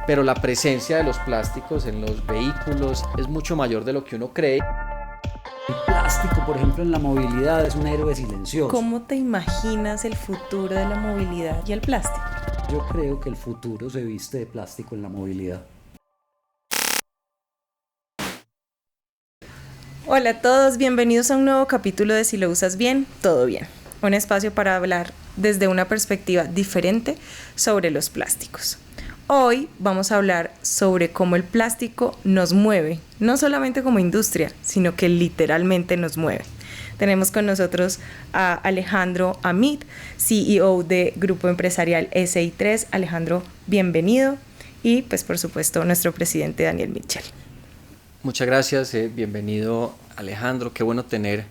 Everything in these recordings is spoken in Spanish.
pero la presencia de los plásticos en los vehículos es mucho mayor de lo que uno cree. El plástico, por ejemplo, en la movilidad es un héroe silencioso. ¿Cómo te imaginas el futuro de la movilidad y el plástico? Yo creo que el futuro se viste de plástico en la movilidad. Hola a todos, bienvenidos a un nuevo capítulo de Si lo usas bien, todo bien. Un espacio para hablar desde una perspectiva diferente sobre los plásticos. Hoy vamos a hablar sobre cómo el plástico nos mueve, no solamente como industria, sino que literalmente nos mueve. Tenemos con nosotros a Alejandro Amit, CEO de Grupo Empresarial SI3. Alejandro, bienvenido. Y pues por supuesto nuestro presidente Daniel Mitchell. Muchas gracias, bienvenido Alejandro, qué bueno tener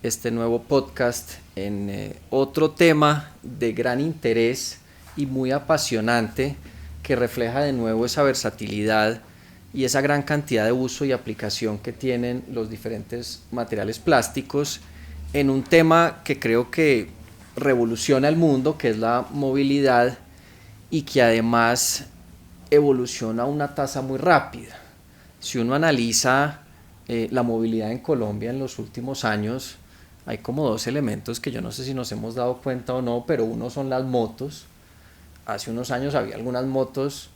este nuevo podcast en otro tema de gran interés y muy apasionante que refleja de nuevo esa versatilidad y esa gran cantidad de uso y aplicación que tienen los diferentes materiales plásticos en un tema que creo que revoluciona el mundo, que es la movilidad y que además evoluciona a una tasa muy rápida. Si uno analiza la movilidad en Colombia en los últimos años, hay como dos elementos que yo no sé si nos hemos dado cuenta o no, pero uno son las motos. Hace unos años había algunas motos,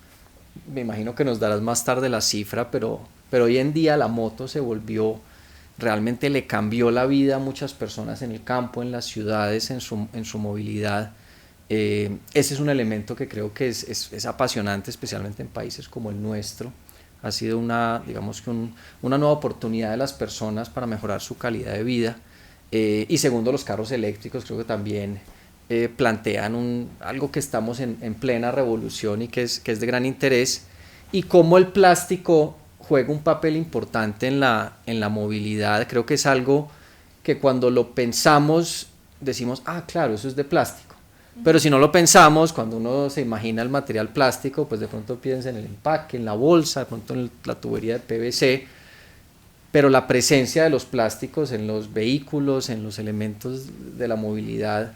me imagino que nos darás más tarde la cifra, pero hoy en día la moto se volvió, realmente le cambió la vida a muchas personas en el campo, en las ciudades, en su movilidad. Ese es un elemento que creo que es apasionante, especialmente en países como el nuestro. Ha sido una nueva oportunidad de las personas para mejorar su calidad de vida. Y segundo, los carros eléctricos creo que también plantean algo que estamos en plena revolución y que es de gran interés, y cómo el plástico juega un papel importante en la movilidad. Creo que es algo que cuando lo pensamos decimos, claro, eso es de plástico. Pero si no lo pensamos, cuando uno se imagina el material plástico, pues de pronto piensa en el empaque, en la bolsa, de pronto en la tubería de PVC, pero la presencia de los plásticos en los vehículos, en los elementos de la movilidad,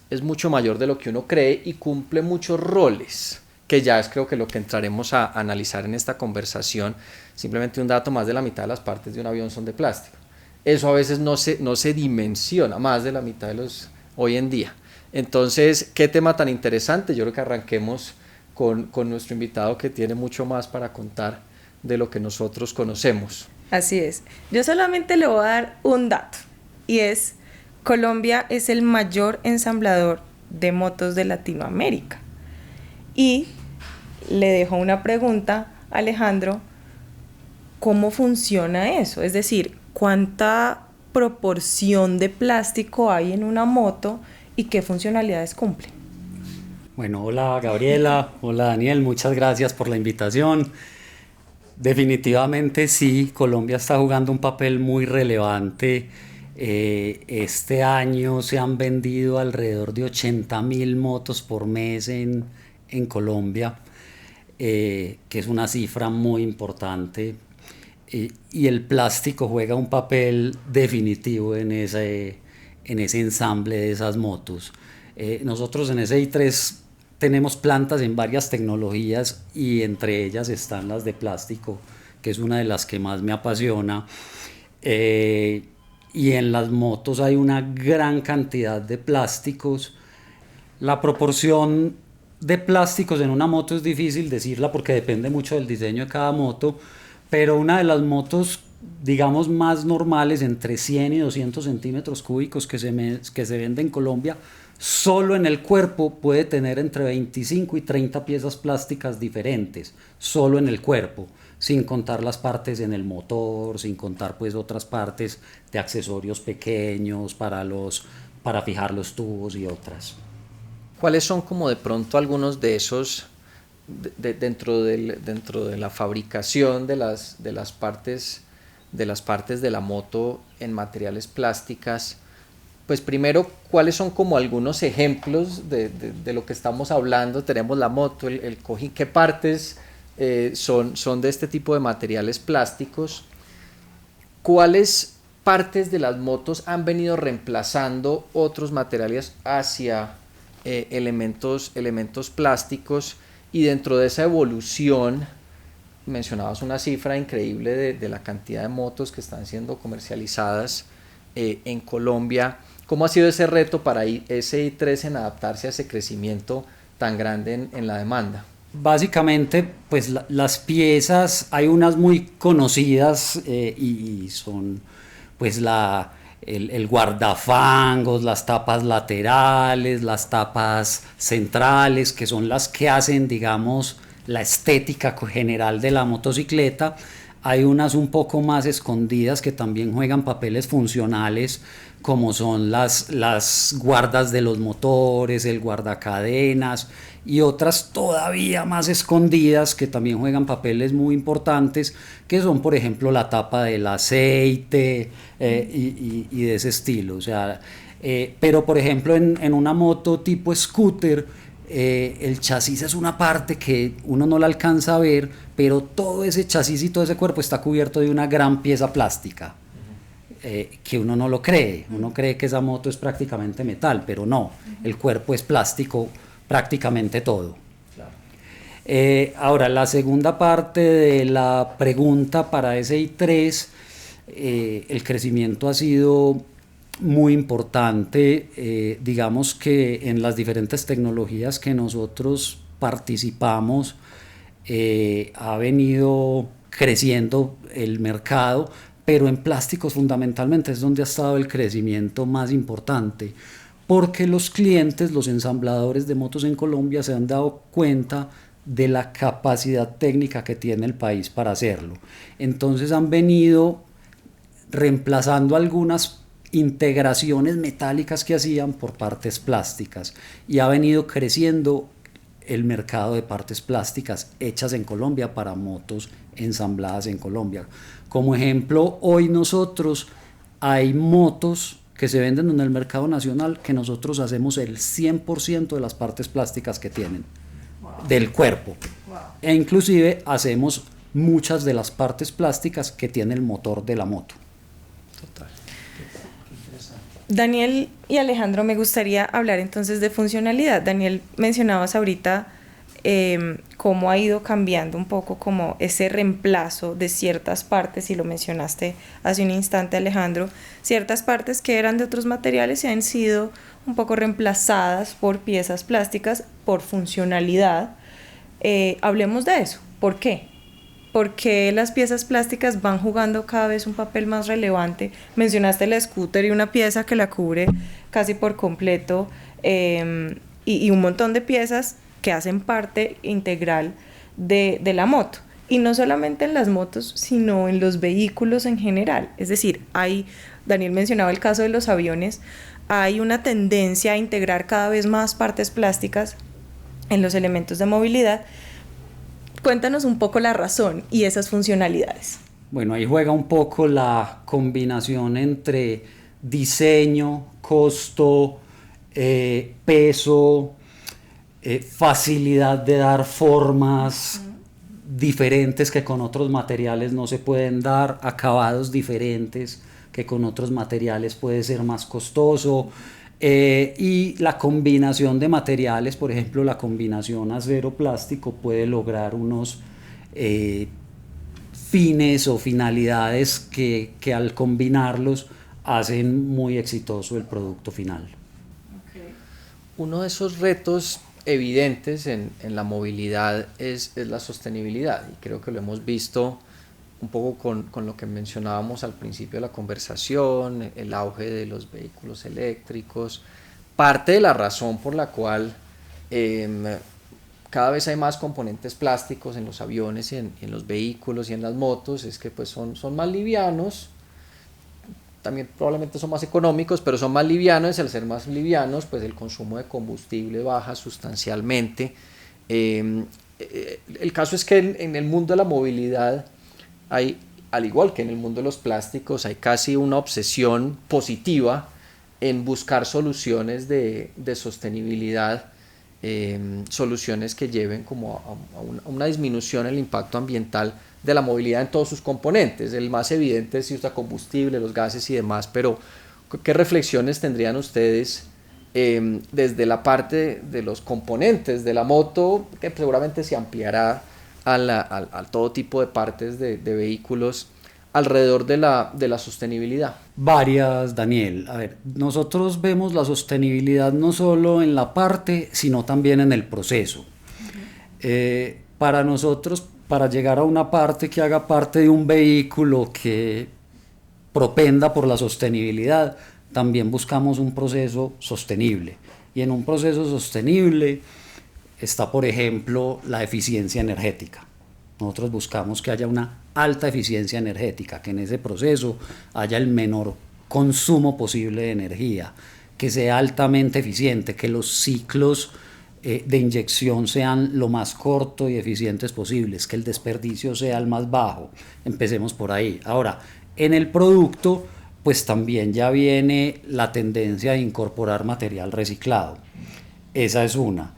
es mucho mayor de lo que uno cree y cumple muchos roles, que ya es creo que lo que entraremos a analizar en esta conversación. Simplemente un dato: más de la mitad de las partes de un avión son de plástico. Eso a veces no se dimensiona, más de la mitad de los hoy en día. Entonces, qué tema tan interesante. Yo creo que arranquemos con nuestro invitado, que tiene mucho más para contar de lo que nosotros conocemos. Así es. Yo solamente le voy a dar un dato, y es: Colombia es el mayor ensamblador de motos de Latinoamérica. Y le dejo una pregunta, Alejandro: ¿cómo funciona eso? Es decir, ¿cuánta proporción de plástico hay en una moto y qué funcionalidades cumple? Bueno, hola Gabriela, hola Daniel, muchas gracias por la invitación. Definitivamente sí, Colombia está jugando un papel muy relevante. Este año se han vendido alrededor de 80.000 motos por mes en Colombia, que es una cifra muy importante. Y el plástico juega un papel definitivo en ese ensamble de esas motos. Nosotros en SI3 tenemos plantas en varias tecnologías, y entre ellas están las de plástico, que es una de las que más me apasiona. Y en las motos hay una gran cantidad de plásticos. La proporción de plásticos en una moto es difícil decirla porque depende mucho del diseño de cada moto, pero una de las motos, digamos, más normales, entre 100 y 200 centímetros cúbicos que se vende en Colombia, solo en el cuerpo puede tener entre 25 y 30 piezas plásticas diferentes, solo en el cuerpo, sin contar las partes en el motor, sin contar pues otras partes de accesorios pequeños para fijar los tubos y otras. ¿Cuáles son como de pronto algunos de esos dentro de la fabricación de las partes de la moto en materiales plásticas? Pues primero, ¿cuáles son como algunos ejemplos de lo que estamos hablando? Tenemos la moto, el cojín. ¿Qué partes son de este tipo de materiales plásticos? ¿Cuáles partes de las motos han venido reemplazando otros materiales hacia elementos plásticos? Y dentro de esa evolución, mencionabas una cifra increíble de la cantidad de motos que están siendo comercializadas en Colombia. ¿Cómo ha sido ese reto para ese i3 en adaptarse a ese crecimiento tan grande en la demanda? Básicamente, pues las piezas, hay unas muy conocidas y son pues el guardafangos, las tapas laterales, las tapas centrales, que son las que hacen, digamos, la estética general de la motocicleta. Hay unas un poco más escondidas que también juegan papeles funcionales, como son las guardas de los motores, el guardacadenas, y otras todavía más escondidas que también juegan papeles muy importantes, que son, por ejemplo, la tapa del aceite y de ese estilo. O sea, pero por ejemplo en una moto tipo scooter, el chasis es una parte que uno no la alcanza a ver, pero todo ese chasis y todo ese cuerpo está cubierto de una gran pieza plástica, que uno no lo cree. Uno cree que esa moto es prácticamente metal, pero no, el cuerpo es plástico prácticamente todo. Claro. Ahora, la segunda parte de la pregunta para ese i3, el crecimiento ha sido muy importante. Digamos que en las diferentes tecnologías que nosotros participamos, ha venido creciendo el mercado, pero en plásticos fundamentalmente es donde ha estado el crecimiento más importante, porque los clientes, los ensambladores de motos en Colombia se han dado cuenta de la capacidad técnica que tiene el país para hacerlo. Entonces han venido reemplazando algunas integraciones metálicas que hacían por partes plásticas, y ha venido creciendo el mercado de partes plásticas hechas en Colombia para motos ensambladas en Colombia. Como ejemplo, hoy nosotros hay motos que se venden en el mercado nacional que nosotros hacemos el 100% de las partes plásticas que tienen, del cuerpo. E inclusive hacemos muchas de las partes plásticas que tiene el motor de la moto. Total. Daniel y Alejandro, me gustaría hablar entonces de funcionalidad. Daniel, mencionabas ahorita cómo ha ido cambiando un poco como ese reemplazo de ciertas partes, y lo mencionaste hace un instante, Alejandro, ciertas partes que eran de otros materiales y han sido un poco reemplazadas por piezas plásticas por funcionalidad. Hablemos de eso. ¿Por qué? Porque las piezas plásticas van jugando cada vez un papel más relevante. Mencionaste el scooter y una pieza que la cubre casi por completo, y un montón de piezas que hacen parte integral de la moto. Y no solamente en las motos, sino en los vehículos en general. Es decir, Daniel mencionaba el caso de los aviones, hay una tendencia a integrar cada vez más partes plásticas en los elementos de movilidad. Cuéntanos un poco la razón y esas funcionalidades. Bueno, ahí juega un poco la combinación entre diseño, costo, peso, facilidad de dar formas diferentes que con otros materiales no se pueden dar, acabados diferentes que con otros materiales puede ser más costoso, y la combinación de materiales, por ejemplo la combinación acero-plástico puede lograr unos fines o finalidades que al combinarlos hacen muy exitoso el producto final. Okay. Uno de esos retos evidentes en la movilidad es la sostenibilidad, y creo que lo hemos visto un poco con lo que mencionábamos al principio de la conversación, el auge de los vehículos eléctricos. Parte de la razón por la cual cada vez hay más componentes plásticos en los aviones y en los vehículos y en las motos es que pues son más livianos. También probablemente son más económicos, pero son más livianos, y al ser más livianos, pues el consumo de combustible baja sustancialmente. El caso es que en el mundo de la movilidad hay, al igual que en el mundo de los plásticos, hay casi una obsesión positiva en buscar soluciones de sostenibilidad, soluciones que lleven como a una disminución en el impacto ambiental de la movilidad en todos sus componentes. El más evidente es si usa combustible, los gases y demás, pero ¿qué reflexiones tendrían ustedes desde la parte de los componentes de la moto, que seguramente se ampliará a todo tipo de partes de vehículos alrededor de la sostenibilidad. Varias, Daniel. A ver, nosotros vemos la sostenibilidad no solo en la parte, sino también en el proceso. Para nosotros, para llegar a una parte que haga parte de un vehículo que propenda por la sostenibilidad, también buscamos un proceso sostenible. Y en un proceso sostenible está, por ejemplo, la eficiencia energética. Nosotros buscamos que haya una alta eficiencia energética, que en ese proceso haya el menor consumo posible de energía, que sea altamente eficiente, que los ciclos de inyección sean lo más cortos y eficientes posibles, que el desperdicio sea el más bajo. Empecemos por ahí. Ahora, en el producto, pues también ya viene la tendencia de incorporar material reciclado. Esa es una.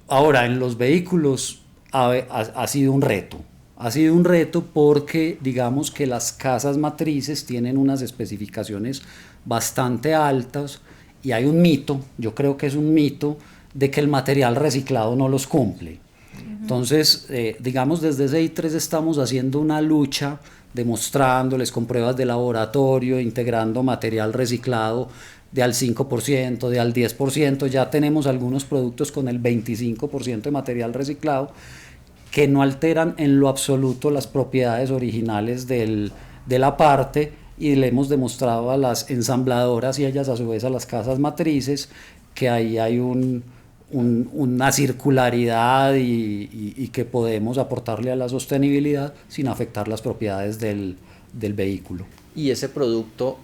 Ahora, en los vehículos ha sido un reto. Ha sido un reto porque digamos que las casas matrices tienen unas especificaciones bastante altas y hay un mito, yo creo que es un mito, de que el material reciclado no los cumple. Entonces, digamos, desde SEI3 estamos haciendo una lucha, demostrándoles con pruebas de laboratorio, integrando material reciclado de al 5%, de al 10%, ya tenemos algunos productos con el 25% de material reciclado que no alteran en lo absoluto las propiedades originales de la parte, y le hemos demostrado a las ensambladoras y ellas a su vez a las casas matrices que ahí hay una circularidad y que podemos aportarle a la sostenibilidad sin afectar las propiedades del vehículo. Y ese producto,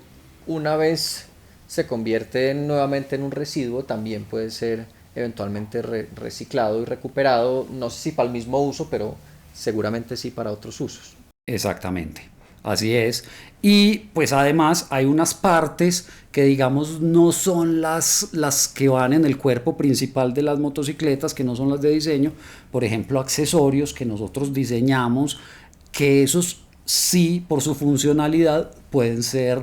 una vez se convierte nuevamente en un residuo, también puede ser eventualmente reciclado y recuperado, no sé si para el mismo uso, pero seguramente sí para otros usos. Exactamente, así es. Y pues además hay unas partes que digamos no son las que van en el cuerpo principal de las motocicletas, que no son las de diseño, por ejemplo accesorios que nosotros diseñamos, que esos sí por su funcionalidad pueden ser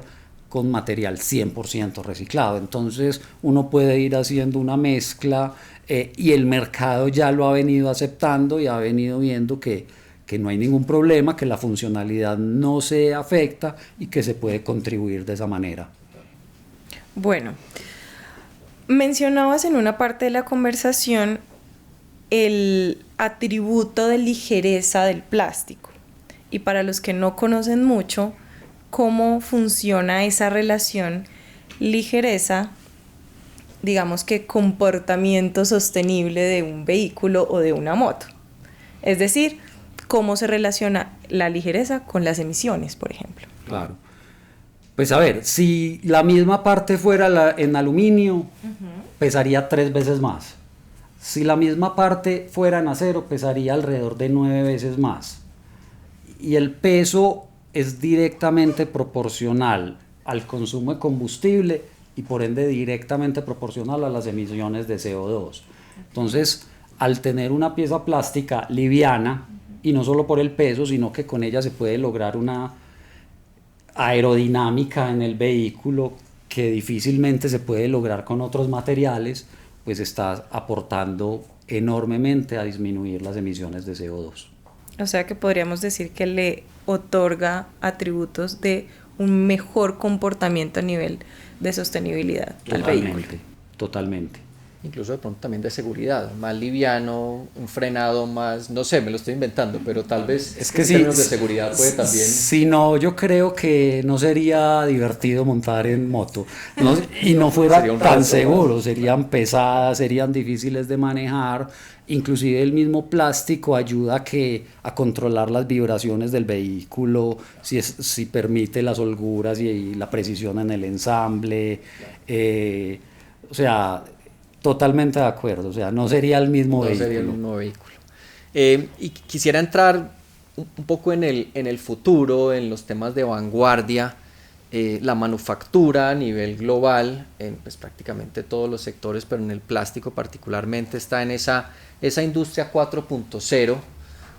con material 100% reciclado. Entonces uno puede ir haciendo una mezcla y el mercado ya lo ha venido aceptando y ha venido viendo que no hay ningún problema, que la funcionalidad no se afecta y que se puede contribuir de esa manera. Bueno, mencionabas en una parte de la conversación el atributo de ligereza del plástico. Y para los que no conocen mucho, ¿cómo funciona esa relación ligereza, digamos que comportamiento sostenible de un vehículo o de una moto? Es decir, ¿cómo se relaciona la ligereza con las emisiones, por ejemplo? Claro. Pues a ver, si la misma parte fuera en aluminio, pesaría 3 veces más. Si la misma parte fuera en acero, pesaría alrededor de 9 veces más. Y el peso es directamente proporcional al consumo de combustible y por ende directamente proporcional a las emisiones de CO2. Entonces, al tener una pieza plástica liviana, y no solo por el peso, sino que con ella se puede lograr una aerodinámica en el vehículo que difícilmente se puede lograr con otros materiales, pues está aportando enormemente a disminuir las emisiones de CO2. O sea que podríamos decir que le otorga atributos de un mejor comportamiento a nivel de sostenibilidad al vehículo. Totalmente. Incluso de pronto también de seguridad, más liviano, un frenado más, no sé, me lo estoy inventando, pero tal vez es que en términos de seguridad puede también... Si no, yo creo que no sería divertido montar en moto, y no fuera tan seguro, serían pesadas, serían difíciles de manejar, inclusive el mismo plástico ayuda a controlar las vibraciones del vehículo, si permite las holguras y la precisión en el ensamble, o sea... Totalmente de acuerdo, o sea, no sería el mismo vehículo. No sería el mismo vehículo. Y quisiera entrar un poco en el futuro, en los temas de vanguardia, la manufactura a nivel global, en pues, prácticamente todos los sectores, pero en el plástico particularmente está en esa industria 4.0,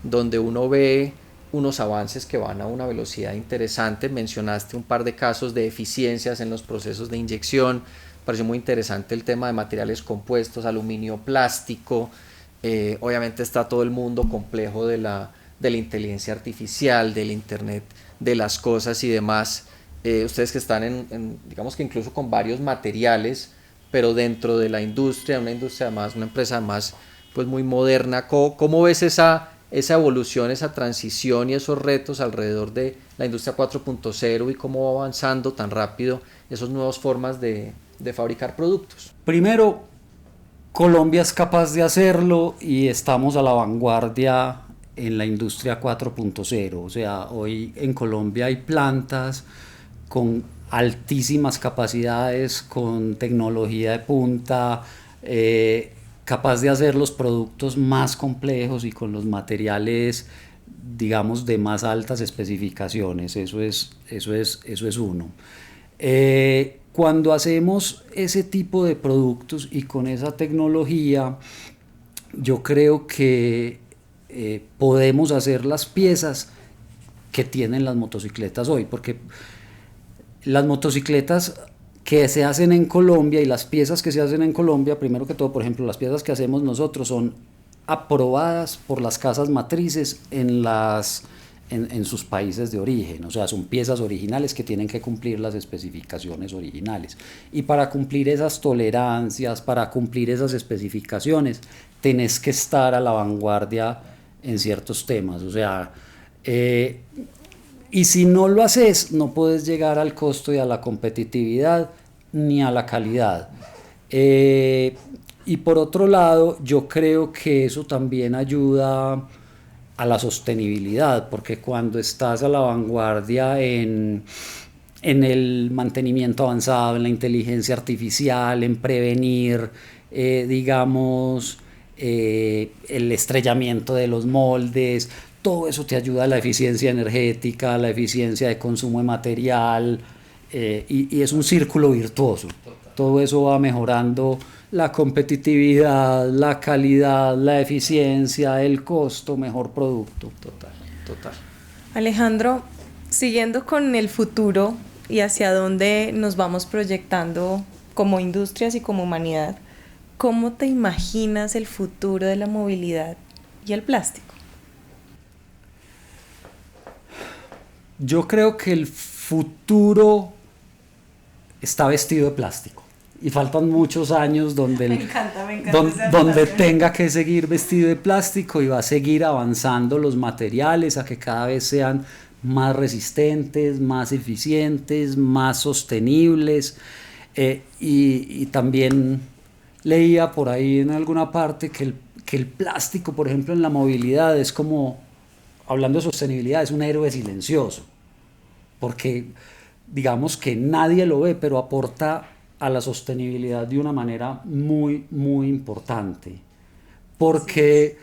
donde uno ve unos avances que van a una velocidad interesante. Mencionaste un par de casos de eficiencias en los procesos de inyección, pareció muy interesante el tema de materiales compuestos, aluminio, plástico. Obviamente está todo el mundo complejo de la inteligencia artificial, del internet de las cosas y demás. Ustedes que están digamos que incluso con varios materiales, pero dentro de la industria, una industria más, una empresa más pues muy moderna, ¿cómo ves esa evolución, esa transición y esos retos alrededor de la industria 4.0 y cómo va avanzando tan rápido esas nuevas formas de fabricar productos? Primero, Colombia es capaz de hacerlo y estamos a la vanguardia en la industria 4.0. O sea, hoy en Colombia hay plantas con altísimas capacidades, con tecnología de punta, capaz de hacer los productos más complejos y con los materiales, digamos, de más altas especificaciones. Eso es uno. Cuando hacemos ese tipo de productos y con esa tecnología, yo creo que podemos hacer las piezas que tienen las motocicletas hoy, porque las motocicletas que se hacen en Colombia y las piezas que se hacen en Colombia, primero que todo, por ejemplo, las piezas que hacemos nosotros son aprobadas por las casas matrices en sus países de origen. O sea, son piezas originales que tienen que cumplir las especificaciones originales. Y para cumplir esas tolerancias, para cumplir esas especificaciones, tenés que estar a la vanguardia en ciertos temas. O sea, y si no lo haces, no puedes llegar al costo y a la competitividad ni a la calidad. Y por otro lado, yo creo que eso también ayuda a la sostenibilidad, porque cuando estás a la vanguardia en el mantenimiento avanzado, en la inteligencia artificial, en prevenir, digamos, el estrellamiento de los moldes, todo eso te ayuda a la eficiencia energética, a la eficiencia de consumo de material, y es un círculo virtuoso. Todo eso va mejorando la competitividad, la calidad, la eficiencia, el costo, mejor producto. Total. Alejandro, siguiendo con el futuro y hacia dónde nos vamos proyectando como industrias y como humanidad, ¿cómo te imaginas el futuro de la movilidad y el plástico? Yo creo que el futuro está vestido de plástico y faltan muchos años donde, me encanta donde tenga que seguir vestido de plástico, y va a seguir avanzando los materiales a que cada vez sean más resistentes, más eficientes, más sostenibles, y también leía por ahí en alguna parte que el plástico, por ejemplo, en la movilidad es como, hablando de sostenibilidad, es un héroe silencioso, porque digamos que nadie lo ve, pero aporta a la sostenibilidad de una manera muy, muy importante, porque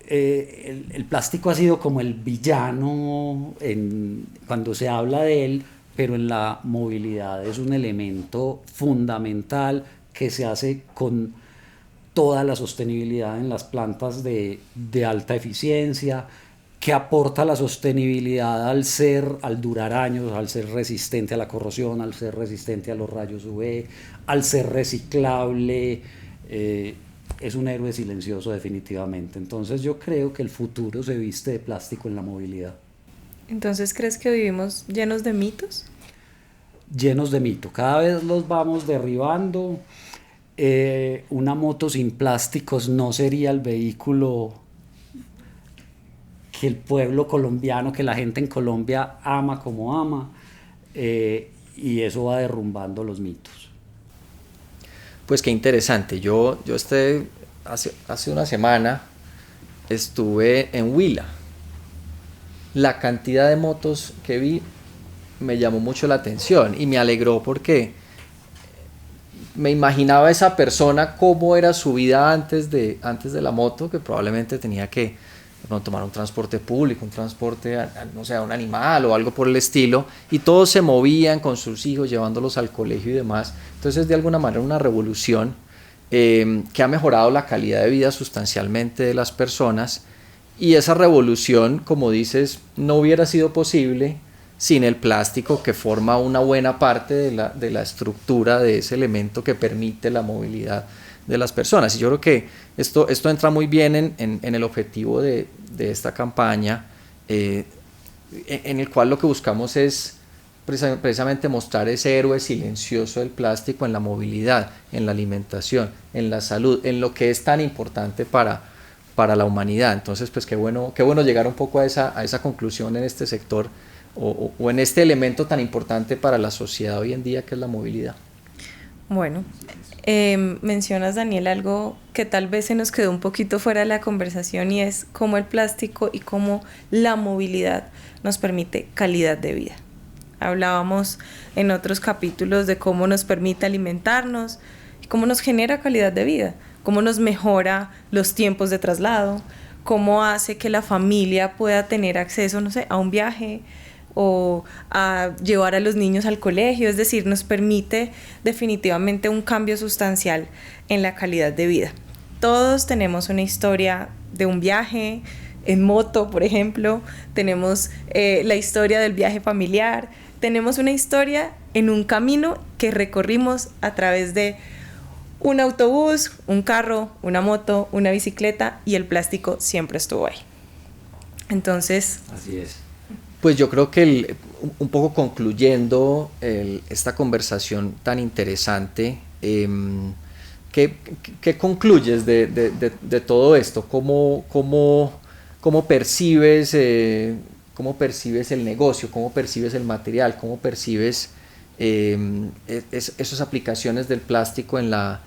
el plástico ha sido como el villano cuando se habla de él, pero en la movilidad es un elemento fundamental que se hace con toda la sostenibilidad en las plantas de alta eficiencia, que aporta la sostenibilidad al durar años, al ser resistente a la corrosión, al ser resistente a los rayos UV, al ser reciclable. Es un héroe silencioso definitivamente. Entonces yo creo que el futuro se viste de plástico en la movilidad. Entonces, ¿crees que vivimos llenos de mitos? Llenos de mito. Cada vez los vamos derribando. Una moto sin plásticos no sería el vehículo que el pueblo colombiano, que la gente en Colombia ama como ama, y eso va derrumbando los mitos. Pues qué interesante. Yo hace una semana estuve en Huila. La cantidad de motos que vi me llamó mucho la atención y me alegró, porque me imaginaba esa persona cómo era su vida antes de la moto, que probablemente tenía que tomar un transporte público, un transporte, no sé, a un animal o algo por el estilo, y todos se movían con sus hijos, llevándolos al colegio y demás. Entonces, de alguna manera, una revolución que ha mejorado la calidad de vida sustancialmente de las personas, y esa revolución, como dices, no hubiera sido posible sin el plástico, que forma una buena parte de la estructura de ese elemento que permite la movilidad de las personas. Y yo creo que esto entra muy bien en el objetivo de esta campaña, en el cual lo que buscamos es precisamente mostrar ese héroe silencioso del plástico en la movilidad, en la alimentación, en la salud, en lo que es tan importante para la humanidad. Entonces, pues qué bueno llegar un poco a esa conclusión en este sector o en este elemento tan importante para la sociedad hoy en día, que es la movilidad. Bueno, mencionas, Daniel, algo que tal vez se nos quedó un poquito fuera de la conversación, y es cómo el plástico y cómo la movilidad nos permite calidad de vida. Hablábamos en otros capítulos de cómo nos permite alimentarnos y cómo nos genera calidad de vida, cómo nos mejora los tiempos de traslado, cómo hace que la familia pueda tener acceso, no sé, a un viaje o a llevar a los niños al colegio. Es decir, nos permite definitivamente un cambio sustancial en la calidad de vida. Todos tenemos una historia de un viaje en moto, por ejemplo, tenemos la historia del viaje familiar, tenemos una historia en un camino que recorrimos a través de un autobús, un carro, una moto, una bicicleta, y el plástico siempre estuvo ahí. Entonces, así es. Pues yo creo que un poco concluyendo esta conversación tan interesante, ¿qué concluyes de todo esto? ¿Cómo percibes el negocio? ¿Cómo percibes el material? ¿Cómo percibes esas aplicaciones del plástico en la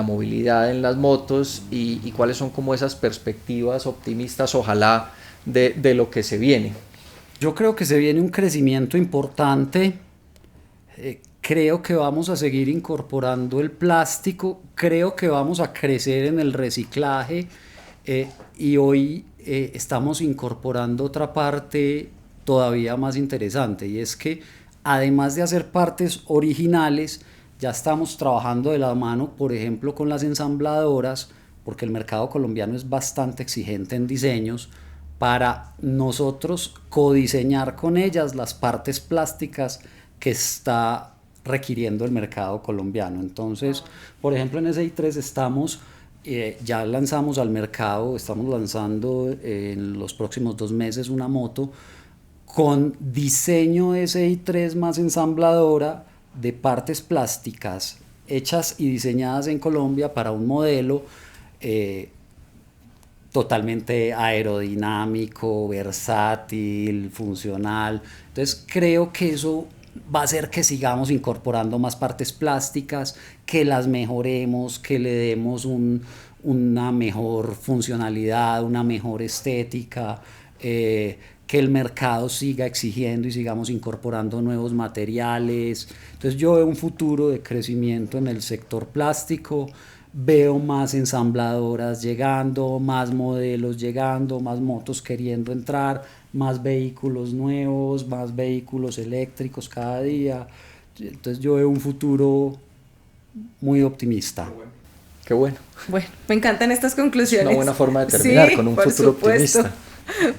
movilidad, en las motos, y cuáles son como esas perspectivas optimistas, ojalá, de lo que se viene? Yo creo que se viene un crecimiento importante. Creo que vamos a seguir incorporando el plástico, creo que vamos a crecer en el reciclaje, y hoy estamos incorporando otra parte todavía más interesante, y es que además de hacer partes originales, ya estamos trabajando de la mano, por ejemplo, con las ensambladoras, porque el mercado colombiano es bastante exigente en diseños, para nosotros codiseñar con ellas las partes plásticas que está requiriendo el mercado colombiano. Entonces, por ejemplo, en SI3 estamos, ya lanzamos al mercado, estamos lanzando en los próximos 2 meses una moto con diseño SI3 más ensambladora de partes plásticas hechas y diseñadas en Colombia para un modelo totalmente aerodinámico, versátil, funcional. Entonces creo que eso va a hacer que sigamos incorporando más partes plásticas, que las mejoremos, que le demos una mejor funcionalidad, una mejor estética, que el mercado siga exigiendo y sigamos incorporando nuevos materiales. Entonces yo veo un futuro de crecimiento en el sector plástico. Veo más ensambladoras llegando, más modelos llegando, más motos queriendo entrar, más vehículos nuevos, más vehículos eléctricos cada día. Entonces yo veo un futuro muy optimista. Qué bueno. Bueno, me encantan estas conclusiones. Es una buena forma de terminar, sí, con un futuro optimista.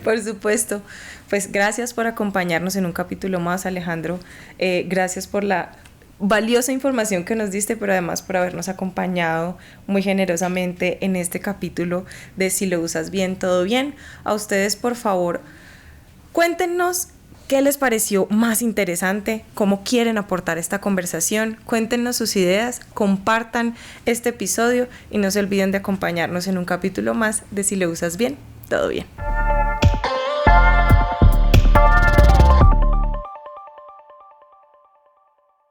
Por supuesto. Pues gracias por acompañarnos en un capítulo más, Alejandro. Gracias por la valiosa información que nos diste, pero además por habernos acompañado muy generosamente en este capítulo de Si lo usas bien, todo bien. A ustedes, por favor, cuéntenos qué les pareció más interesante, cómo quieren aportar esta conversación, cuéntenos sus ideas, compartan este episodio y no se olviden de acompañarnos en un capítulo más de Si lo usas bien, todo bien.